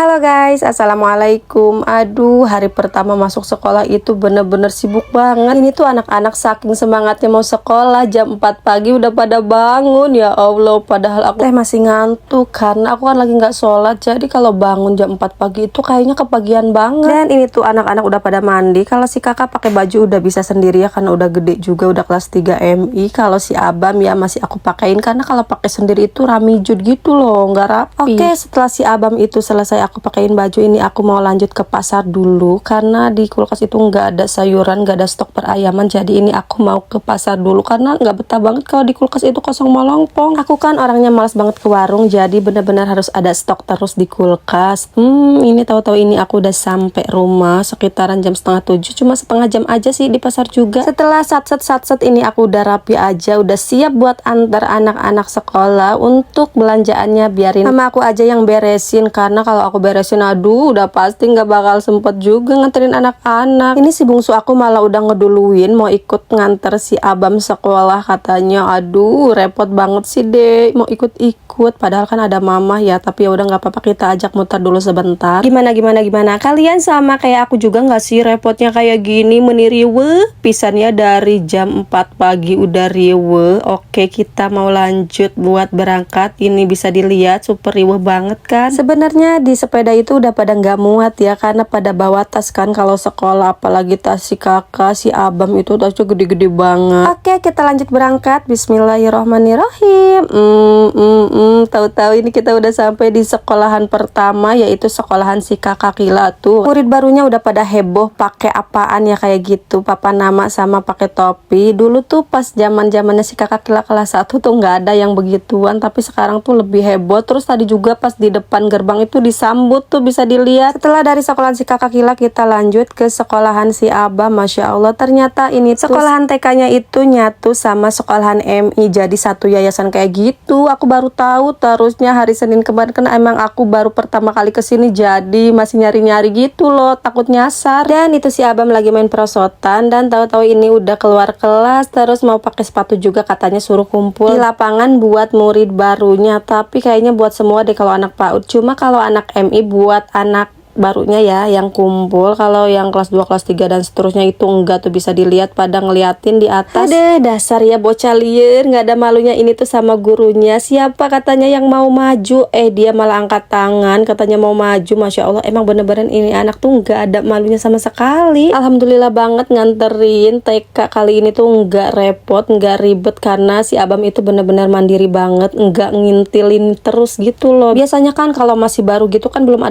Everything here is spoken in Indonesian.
Halo guys, assalamualaikum. Aduh, hari pertama masuk sekolah itu bener-bener sibuk banget. Ini tuh anak-anak saking semangatnya mau sekolah, jam 4 pagi udah pada bangun. Ya Allah, padahal aku masih ngantuk karena aku kan lagi nggak sholat. Jadi kalau bangun jam 4 pagi itu kayaknya kepagian banget. Dan ini tuh anak-anak udah pada mandi. Kalau si kakak pakai baju udah bisa sendiri ya, karena udah gede juga, udah kelas 3 MI. Kalau si Abam ya masih aku pakein, karena kalau pakai sendiri itu ramijut gitu loh, nggak rapi. Oke, setelah si Abam itu selesai aku pakein baju ini, aku mau lanjut ke pasar dulu karena di kulkas itu nggak ada sayuran, nggak ada stok perayaman. Jadi ini aku mau ke pasar dulu karena nggak betah banget kalau di kulkas itu kosong melompong. Aku kan orangnya malas banget ke warung, jadi bener-bener harus ada stok terus di kulkas. Ini tahu-tahu ini aku udah sampai rumah sekitaran jam setengah 7, cuma setengah jam aja sih di pasar juga. Setelah satset ini aku udah rapi aja, udah siap buat antar anak-anak sekolah untuk belanjaannya. Biarin sama aku aja yang beresin, karena kalau aku beresin aduh udah pasti nggak bakal sempet juga nganterin anak-anak. Ini si bungsu aku malah udah ngeduluin mau ikut nganter si Abam sekolah, katanya aduh repot banget sih deh mau ikut-ikut, padahal kan ada mama ya. Tapi ya udah nggak apa-apa, kita ajak muter dulu sebentar. Gimana kalian sama kayak aku juga nggak sih repotnya kayak gini? Meniriwe pisannya dari jam 4 pagi udah riwe. Oke, kita mau lanjut buat berangkat. Ini bisa dilihat super riwe banget kan. Sebenarnya di sepeda itu udah pada nggak muat ya, karena pada bawa tas kan kalau sekolah, apalagi tas si kakak, si Abam itu tasnya gede-gede banget. Oke, kita lanjut berangkat. Bismillahirrohmanirrohim. Tahu-tahu ini kita udah sampai di sekolahan pertama, yaitu sekolahan si kakak Kila tuh. Murid barunya udah pada heboh pakai apaan ya kayak gitu, papan nama sama pakai topi. Dulu tuh pas zaman-zamannya si kakak Kila kelas 1 tuh nggak ada yang begituan, tapi sekarang tuh lebih heboh. Terus tadi juga pas di depan gerbang itu disambut tuh, bisa dilihat. Setelah dari sekolahan si kakak Kila, kita lanjut ke sekolahan si Abam. Masya Allah, ternyata ini tuh sekolahan TK-nya itu nyatu sama sekolahan MI, jadi satu yayasan kayak gitu. Aku baru tahu terusnya hari Senin kemarin, kan emang aku baru pertama kali kesini, jadi masih nyari-nyari gitu loh, takut nyasar. Dan itu si Abam lagi main perosotan, dan tahu-tahu ini udah keluar kelas, terus mau pakai sepatu juga, katanya suruh kumpul di lapangan buat murid barunya. Tapi kayaknya buat semua deh kalau anak PAUD, cuma kalau anak MI buat anak barunya ya yang kumpul. Kalau yang kelas 2, kelas 3 dan seterusnya itu enggak tuh, bisa dilihat pada ngeliatin di atas. Ada dasar ya bocah liar, nggak ada malunya. Ini tuh sama gurunya, siapa katanya yang mau maju, dia malah angkat tangan katanya mau maju. Masya Allah, emang bener-bener ini anak tuh nggak ada malunya sama sekali. Alhamdulillah banget nganterin TK kali ini tuh nggak repot, nggak ribet, karena si Abam itu bener-bener mandiri banget, nggak ngintilin terus gitu loh. Biasanya kan kalau masih baru gitu kan belum ada